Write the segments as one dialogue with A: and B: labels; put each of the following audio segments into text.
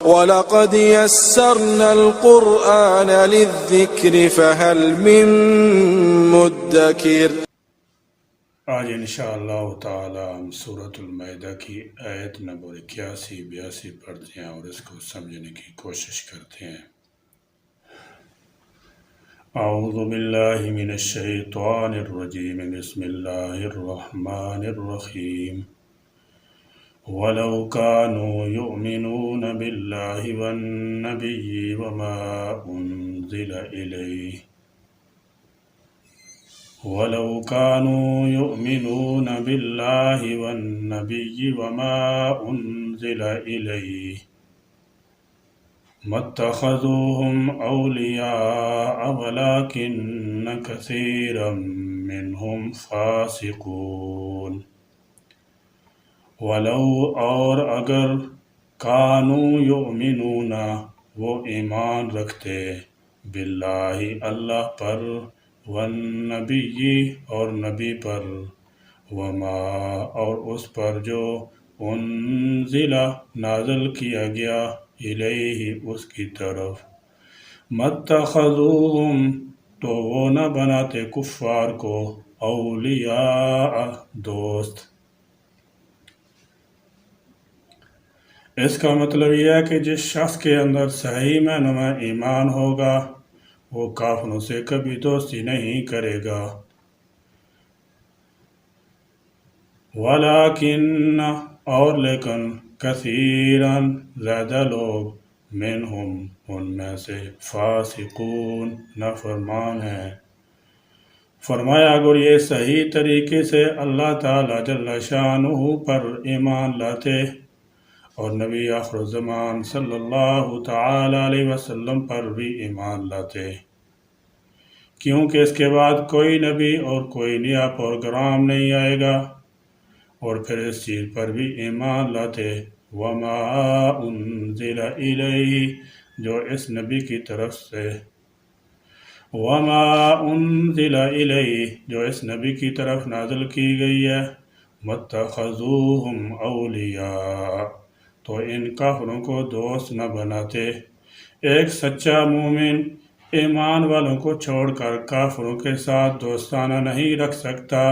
A: وَلَقَدْ يَسَّرْنَا الْقُرْآنَ لِلذِّكْرِ فَهَلْ مِن مُّدَّكِرٍ۔
B: آج انشاءاللہ تعالی ہم سورۃ المائدہ کی آیت نمبر 81-82 پڑھتے ہیں اور اس کو سمجھنے کی کوشش کرتے ہیں۔ اعوذ باللہ من الشیطان الرجیم، بسم اللہ الرحمن الرحیم۔ وَلَوْ كَانُوا يُؤْمِنُونَ بِاللَّهِ وَالنَّبِيِّ وَمَا أُنزِلَ إِلَيْهِ وَلَوْ كَانُوا يُؤْمِنُونَ بِاللَّهِ وَالنَّبِيِّ وَمَا أُنزِلَ إِلَيْهِ مَا اتَّخَذُوهُمْ أَوْلِيَاءَ وَلَكِنَّ كَثِيرًا مِّنْهُمْ فَاسِقُونَ۔ وَلَوْ اور اگر كَانُوا يُؤْمِنُونَ وہ ایمان رکھتے باللہ اللہ پر، والنبی اور نبی پر، وما اور اس پر جو انزل نازل کیا گیا الیہ اس کی طرف، مَتَّخَذُوهُمْ تو وہ نہ بناتے کفار کو اولیاء دوست۔ اس کا مطلب یہ ہے کہ جس شخص کے اندر صحیح معنوں میں ایمان ہوگا وہ کافروں سے کبھی دوستی نہیں کرے گا۔ وَلَكِنَّ اور لیکن کثیراً زیادہ لوگ، منہم ان میں سے، فاسقون نافرمان ہیں۔ فرمایا اگر یہ صحیح طریقے سے اللہ تعالی جل شانہ پر ایمان لاتے اور نبی آخر الزمان صلی اللہ تعالی علیہ وسلم پر بھی ایمان لاتے، کیونکہ اس کے بعد کوئی نبی اور کوئی نیا پروگرام نہیں آئے گا، اور پھر اس چیز پر بھی ایمان لاتے، وما انزل الیہ جو اس نبی کی طرف سے، وما انزل الیہ جو اس نبی کی طرف نازل کی گئی ہے، مَتَّخَذُوهُمْ اولیاء تو ان کافروں کو دوست نہ بناتے۔ ایک سچا مومن ایمان والوں کو چھوڑ کر کافروں کے ساتھ دوستانہ نہیں رکھ سکتا۔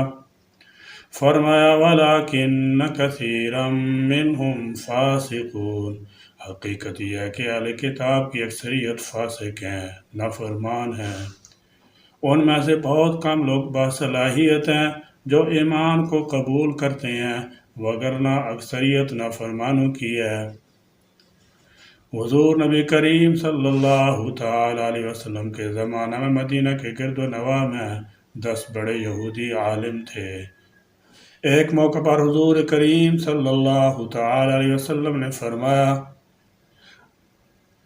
B: فرمایا وَلَكِنَّ كَثِيرًا مِّنْهُمْ فَاسِقُونَ حقیقت یہ ہے کہ اہل کتاب کی اکثریت فاسق ہیں، نافرمان ہیں۔ ان میں سے بہت کم لوگ باصلاحیت ہیں جو ایمان کو قبول کرتے ہیں، وگرنہ اکثریت نافرمانوں کی ہے۔ حضور نبی کریم صلی اللہ تعالی علیہ وسلم کے زمانہ میں مدینہ کے گرد و نواح میں 10 بڑے یہودی عالم تھے۔ ایک موقع پر حضور کریم صلی اللہ تعالی علیہ وسلم نے فرمایا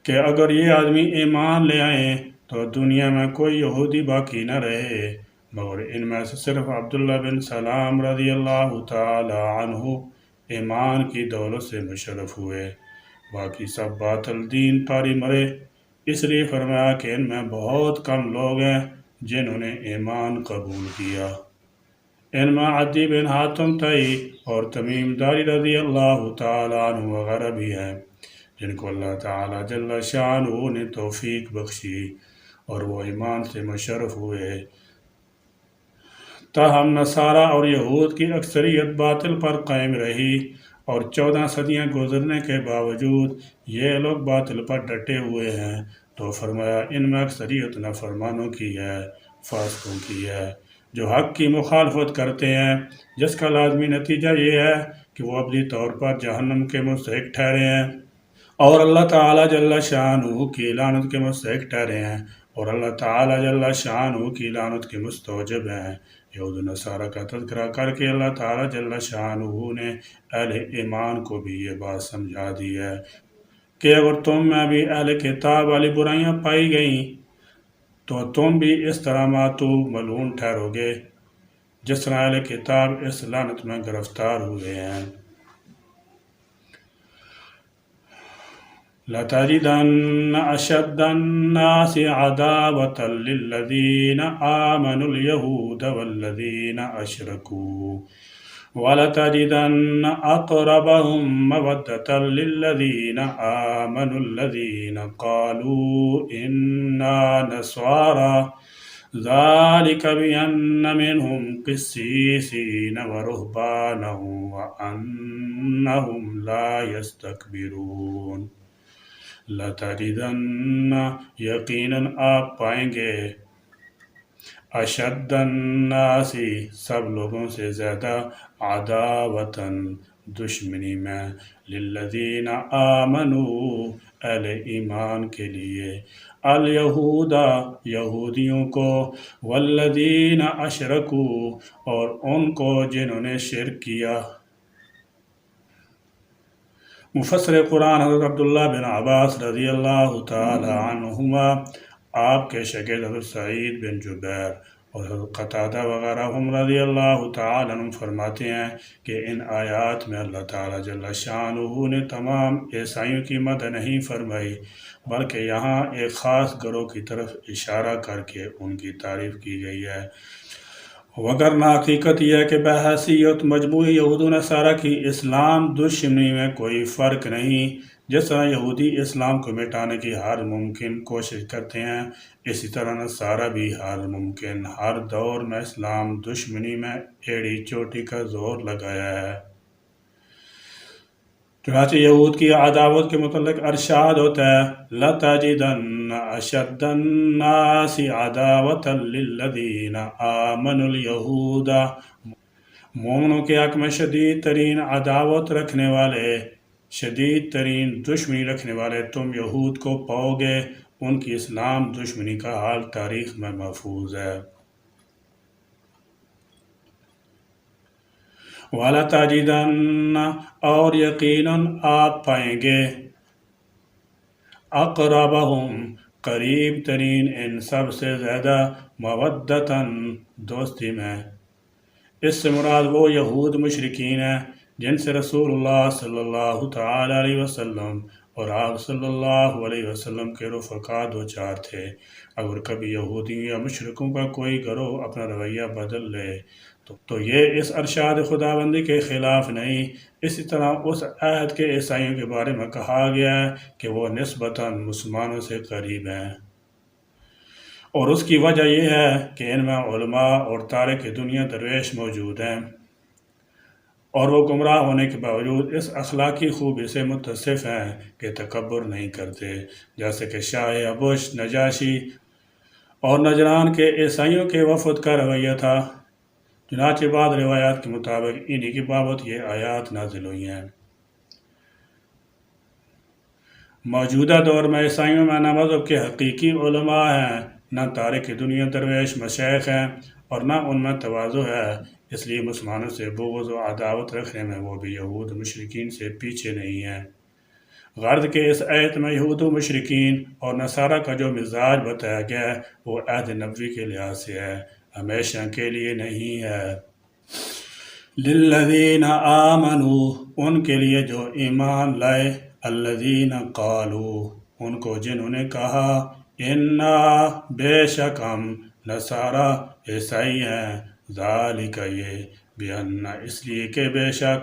B: کہ اگر یہ آدمی ایمان لے آئیں تو دنیا میں کوئی یہودی باقی نہ رہے، مگر ان میں سے صرف عبداللہ بن سلام رضی اللہ تعالی عنہ ایمان کی دولت سے مشرف ہوئے، باقی سب باطل دین پاری مرے۔ اس لیے فرمایا کہ ان میں بہت کم لوگ ہیں جنہوں نے ایمان قبول کیا۔ ان میں عدی بن حاتم تئی اور تمیم داری رضی اللہ تعالی عنہ وغیرہ بھی ہیں، جن کو اللہ تعالی جل شانہ نے توفیق بخشی اور وہ ایمان سے مشرف ہوئے۔ تاہم نصارہ اور یہود کی اکثریت باطل پر قائم رہی، اور 14 صدیاں گزرنے کے باوجود یہ لوگ باطل پر ڈٹے ہوئے ہیں، تو فرمایا ان میں اکثریت نافرمانوں کی ہے، فاسقوں کی ہے، جو حق کی مخالفت کرتے ہیں، جس کا لازمی نتیجہ یہ ہے کہ وہ ابدی طور پر جہنم کے مستحق ٹھہرے ہیں اور اللہ تعالی جل شانہ کی لعنت کے مستحق ٹھہرے ہیں، اور اللہ تعالی جل شانہ کی لعنت کے مستوجب ہیں۔ یہود و نصارہ کا تذکرہ کر کے اللہ تعالی جل شانہ نے اہل ایمان کو بھی یہ بات سمجھا دی ہے کہ اگر تم میں بھی اہل کتاب والی برائیاں پائی گئیں تو تم بھی اس طرح معتوب ملعون ٹھہرو گے جس طرح اہل کتاب اس لعنت میں گرفتار ہوئے ہیں۔ لَتَجِدَنَّ أَشَدَّ النَّاسِ عَدَاوَةً لِلَّذِينَ آمَنُوا الْيَهُودَ وَالَّذِينَ أَشْرَكُوا وَلَتَجِدَنَّ أَقْرَبَهُم مَّوَدَّةً لِّلَّذِينَ آمَنُوا الَّذِينَ قَالُوا إِنَّا نَصَارَىٰ ذَٰلِكَ بِأَنَّ مِنْهُمْ قِسِّيسِينَ وَرُهْبَانًا وَأَنَّهُمْ لَا يَسْتَكْبِرُونَ لَتَجِدَنَّ یقیناً آپ پائیں گے اشد الناس سب لوگوں سے زیادہ عداوتاً دشمنی میں للذین آمنوا اہل ایمان کے لیے الیہود یہودیوں کو والذین اشرکوا اور ان کو جنہوں نے شرک کیا۔ مفسر قرآن حضرت عبداللہ بن عباس رضی اللہ تعالی عنہما آپ کے شاگرد حضرت سعید بن جبیر اور حضرت قتادہ وغیرہ ہم رضی اللہ تعالی عنہ فرماتے ہیں کہ ان آیات میں اللہ تعالی جل شانہ نے تمام عیسائیوں کی مدح نہیں فرمائی، بلکہ یہاں ایک خاص گروہ کی طرف اشارہ کر کے ان کی تعریف کی گئی ہے۔ وگرنہ حقیقت یہ ہے کہ بحیثیت مجموعی یہود و نصارہ کی اسلام دشمنی میں کوئی فرق نہیں۔ جس طرح یہودی اسلام کو مٹانے کی ہر ممکن کوشش کرتے ہیں، اسی طرح نصارہ بھی ہر ممکن ہر دور میں اسلام دشمنی میں ایڑی چوٹی کا زور لگایا ہے۔ چنانچہ یہود کی عداوت کے متعلق ارشاد ہوتا ہے لَتَجِدَنَّ أَشَدَّ النَّاسِ عَدَاوَةً لِّلَّذِينَ آمَنُوا الْيَهُودَ مومنوں کے حق میں شدید ترین عداوت رکھنے والے، شدید ترین دشمنی رکھنے والے تم یہود کو پاؤ گے۔ ان کی اسلام دشمنی کا حال تاریخ میں محفوظ ہے۔ وَلَتَجِدَنَّ اور یقیناً آپ پائیں گے اقربہم قریب ترین ان سب سے زیادہ مودتاً دوستی میں۔ اس سے مراد وہ یہود مشرکین ہیں جن سے رسول اللہ صلی اللہ تعالی علیہ وسلم اور آپ صلی اللہ علیہ وسلم کے رفقا دو چار تھے۔ اگر کبھی یہودیوں یا مشرکوں کا کوئی گروہ اپنا رویہ بدل لے تو یہ اس ارشاد خداوندی کے خلاف نہیں۔ اسی طرح اس عہد کے عیسائیوں کے بارے میں کہا گیا ہے کہ وہ نسبتاً مسلمانوں سے قریب ہیں، اور اس کی وجہ یہ ہے کہ ان میں علماء اور تارک دنیا درویش موجود ہیں، اور وہ گمراہ ہونے کے باوجود اس اخلاقی خوبی سے متصف ہیں کہ تکبر نہیں کرتے، جیسے کہ شاہ ابوش نجاشی اور نجران کے عیسائیوں کے وفد کا رویہ تھا۔ چنانچہ بعض روایات کے مطابق انہی کی بابت یہ آیات نازل ہوئی ہیں۔ موجودہ دور میں عیسائیوں میں نہ مذہب کے حقیقی علماء ہیں، نہ تارک دنیا درویش مشائخ ہیں، اور نہ ان میں تواضع ہے، اس لیے مسلمانوں سے بغض و عداوت رکھنے میں وہ بھی یہود مشرکین سے پیچھے نہیں ہیں۔ غرض کہ اس آیت میں یہود و مشرکین اور نصارہ کا جو مزاج بتایا گیا ہے وہ عہد نبوی کے لحاظ سے ہے، ہمیشہ کے لیے نہیں ہے۔ للذین آمنوا ان کے لیے جو ایمان لائے، الذین قالوا ان کو جنہوں نے کہا، انا بے شک ہم نصارہ عیسائی ہیں، ذالک یہ بأن اس لیے کہ بے شک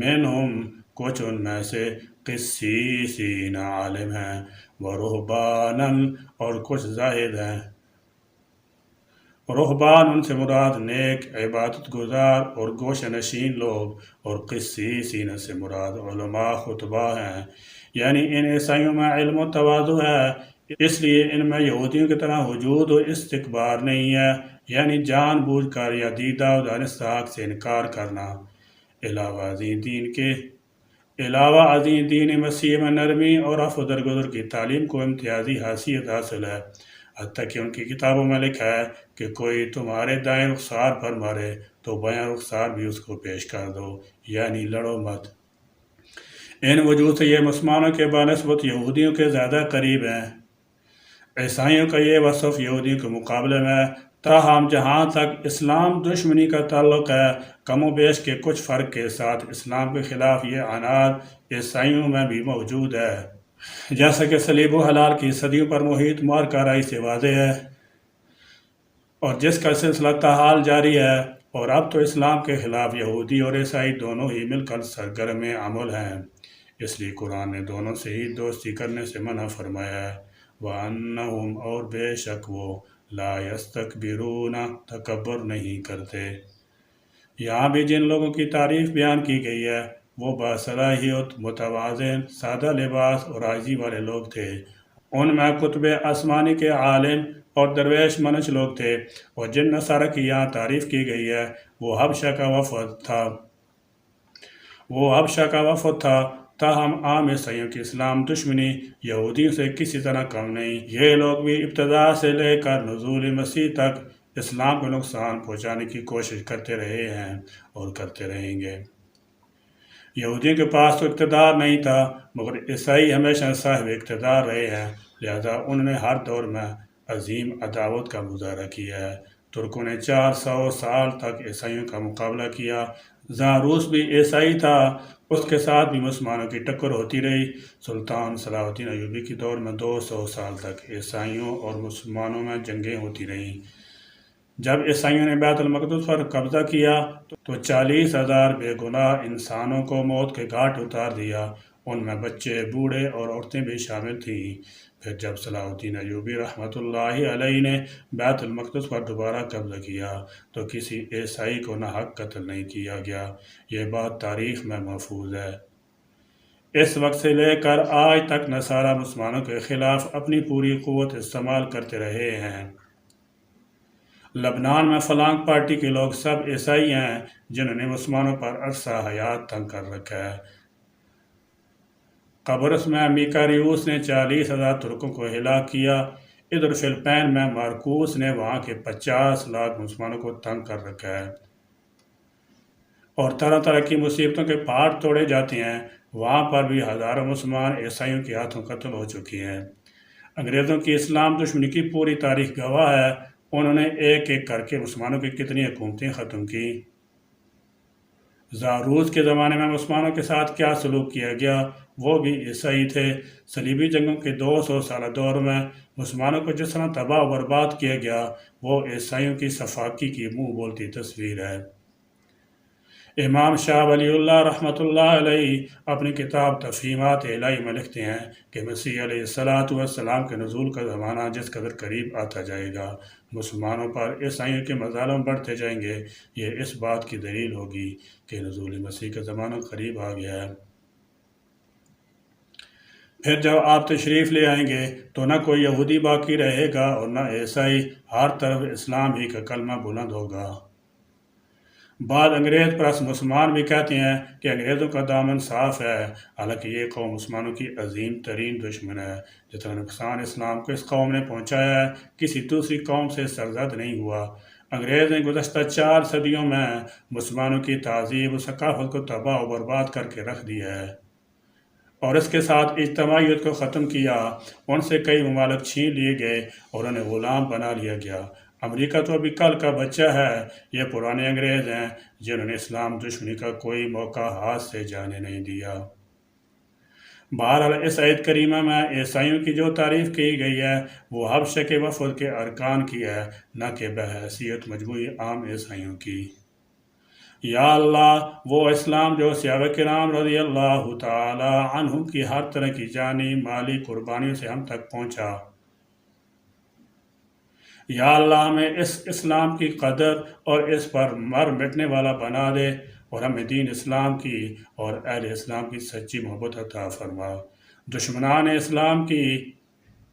B: منہم کچھ ان میں سے قسیسین عالم ہیں، ورہبانا اور کچھ زاہد ہیں۔ رہبان ان سے مراد نیک عبادت گزار اور گوشہ نشین لوگ، اور قسیسین سے مراد علماء خطبہ ہیں۔ یعنی ان عیسائیوں میں علم و تواضع ہے، اس لیے ان میں یہودیوں کی طرح وجود و استکبار نہیں ہے، یعنی جان بوجھ کر یا دیدہ و دانستہ حق سے انکار کرنا۔ علاوہ عظیم دین مسیح میں نرمی اور عفو درگزر کی تعلیم کو امتیازی حیثیت حاصل ہے، حتیٰ کہ ان کی کتابوں میں لکھا ہے کہ کوئی تمہارے دائیں رخسار پر مارے تو بائیں رخسار بھی اس کو پیش کر دو، یعنی لڑو مت۔ ان وجود سے یہ مسلمانوں کے بنسبت یہودیوں کے زیادہ قریب ہیں۔ عیسائیوں کا یہ وصف یہودیوں کے مقابلے میں، تاہم جہاں تک اسلام دشمنی کا تعلق ہے، کم و بیش کے کچھ فرق کے ساتھ اسلام کے خلاف یہ عناد عیسائیوں میں بھی موجود ہے، جیسا کہ صلیب و حلال کی صدیوں پر محیط مارکہ رائی سے واضح ہے، اور جس کا سلسلہ تاحال جاری ہے۔ اور اب تو اسلام کے خلاف یہودی اور عیسائی دونوں ہی مل کر سرگرم عمل ہیں، اس لیے قرآن نے دونوں سے ہی دوستی کرنے سے منع فرمایا ہے۔ وَأَنَّهُمْ اور بے شک وہ لا يَسْتَكْبِرُونَ تکبر نہیں کرتے۔ یہاں بھی جن لوگوں کی تعریف بیان کی گئی ہے وہ باصلاحیت، متوازن، سادہ لباس اور عاجزی والے لوگ تھے۔ ان میں کتب آسمانی کے عالم اور درویش منش لوگ تھے، اور جن نصارہ کی یہاں تعریف کی گئی ہے وہ حبشہ کا وفد تھا۔ تاہم عام عیسائیوں کی اسلام دشمنی یہودیوں سے کسی طرح کم نہیں۔ یہ لوگ بھی ابتدا سے لے کر نزول مسیح تک اسلام کو نقصان پہنچانے کی کوشش کرتے رہے ہیں اور کرتے رہیں گے۔ یہودیوں کے پاس تو اقتدار نہیں تھا، مگر عیسائی ہمیشہ صاحب اقتدار رہے ہیں، لہذا انہوں نے ہر دور میں عظیم عداوت کا مظاہرہ کیا ہے۔ ترکوں نے 400 سال تک عیسائیوں کا مقابلہ کیا۔ جہاں روس بھی عیسائی تھا، اس کے ساتھ بھی مسلمانوں کی ٹکر ہوتی رہی۔ سلطان صلاح الدین ایوبی کے دور میں 200 سال تک عیسائیوں اور مسلمانوں میں جنگیں ہوتی رہیں۔ جب عیسائیوں نے بیت المقدس پر قبضہ کیا تو 40,000 بے گناہ انسانوں کو موت کے گھاٹ اتار دیا، ان میں بچے، بوڑھے اور عورتیں بھی شامل تھیں۔ پھر جب صلاح الدین ایوبی رحمۃ اللہ علیہ نے بیت المقدس پر دوبارہ قبضہ کیا تو کسی عیسائی کو ناحق قتل نہیں کیا گیا۔ یہ بات تاریخ میں محفوظ ہے۔ اس وقت سے لے کر آج تک نصارہ مسلمانوں کے خلاف اپنی پوری قوت استعمال کرتے رہے ہیں۔ لبنان میں فلانگ پارٹی کے لوگ سب عیسائی ہیں جنہوں نے مسلمانوں پر عرصہ حیات تنگ کر رکھا ہے۔ قبرص میں میکاریوس نے 40,000 ترکوں کو ہلاک کیا۔ ادھر فلپائن میں مارکوس نے وہاں کے 50 لاکھ مسلمانوں کو تنگ کر رکھا ہے۔ اور طرح طرح کی مصیبتوں کے پہاڑ توڑے جاتے ہیں، وہاں پر بھی ہزاروں مسلمان عیسائیوں کے ہاتھوں قتل ہو چکے ہیں۔ انگریزوں کی اسلام دشمنی کی پوری تاریخ گواہ ہے، انہوں نے ایک ایک کر کے مسلمانوں کی کتنی حکومتیں ختم کی۔ زاروس کے زمانے میں مسلمانوں کے ساتھ کیا سلوک کیا گیا، وہ بھی عیسائی تھے۔ صلیبی جنگوں کے 200 سالہ دور میں مسلمانوں کو جس طرح تباہ و برباد کیا گیا، وہ عیسائیوں کی صفاقی کی منہ بولتی تصویر ہے۔ امام شاہ ولی اللہ رحمۃ اللہ علیہ اپنی کتاب تفہیمات الہی میں لکھتے ہیں کہ مسیح علیہ السلام کے نزول کا زمانہ جس قدر قریب آتا جائے گا، مسلمانوں پر عیسائیوں کے مظالم بڑھتے جائیں گے۔ یہ اس بات کی دلیل ہوگی کہ نزول مسیح کا زمانہ قریب آ گیا ہے۔ پھر جب آپ تشریف لے آئیں گے تو نہ کوئی یہودی باقی رہے گا اور نہ عیسائی، ہر طرف اسلام ہی کا کلمہ بلند ہوگا۔ بعض انگریز پرست مسلمان بھی کہتے ہیں کہ انگریزوں کا دامن صاف ہے، حالانکہ یہ قوم مسلمانوں کی عظیم ترین دشمن ہے۔ جتنا نقصان اسلام کو اس قوم نے پہنچایا ہے، کسی دوسری قوم سے سرزد نہیں ہوا۔ انگریز نے گزشتہ 4 صدیوں میں مسلمانوں کی تہذیب و ثقافت کو تباہ و برباد کر کے رکھ دیا ہے اور اس کے ساتھ اجتماعیت کو ختم کیا۔ ان سے کئی ممالک چھین لیے گئے اور انہیں غلام بنا لیا گیا۔ امریکہ تو ابھی کل کا بچہ ہے۔ یہ پرانے انگریز ہیں جنہوں نے اسلام دشمنی کا کوئی موقع ہاتھ سے جانے نہیں دیا۔ بہرحال اس آیت کریمہ میں عیسائیوں کی جو تعریف کی گئی ہے وہ حبشہ کے وفد کے ارکان کی ہے، نہ کہ بحیثیت مجموعی عام عیسائیوں کی۔ یا اللہ، وہ اسلام جو صحابہ کرام رضی اللہ تعالی عنہم کی ہر طرح کی جانی مالی قربانیوں سے ہم تک پہنچا، یا اللہ ہمیں اس اسلام کی قدر اور اس پر مر مٹنے والا بنا دے، اور ہمیں دین اسلام کی اور اہل اسلام کی سچی محبت عطا فرما۔ دشمنان اسلام کی،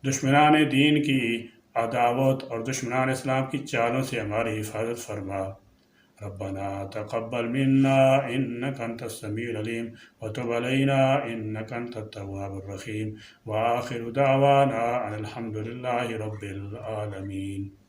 B: دشمنان دین کی عداوت اور دشمنان اسلام کی چالوں سے ہماری حفاظت فرما۔ ربنا تقبل منا انك انت السميع العليم وتب علينا انك انت التواب الرحيم واخر دعوانا ان الحمد لله رب العالمين۔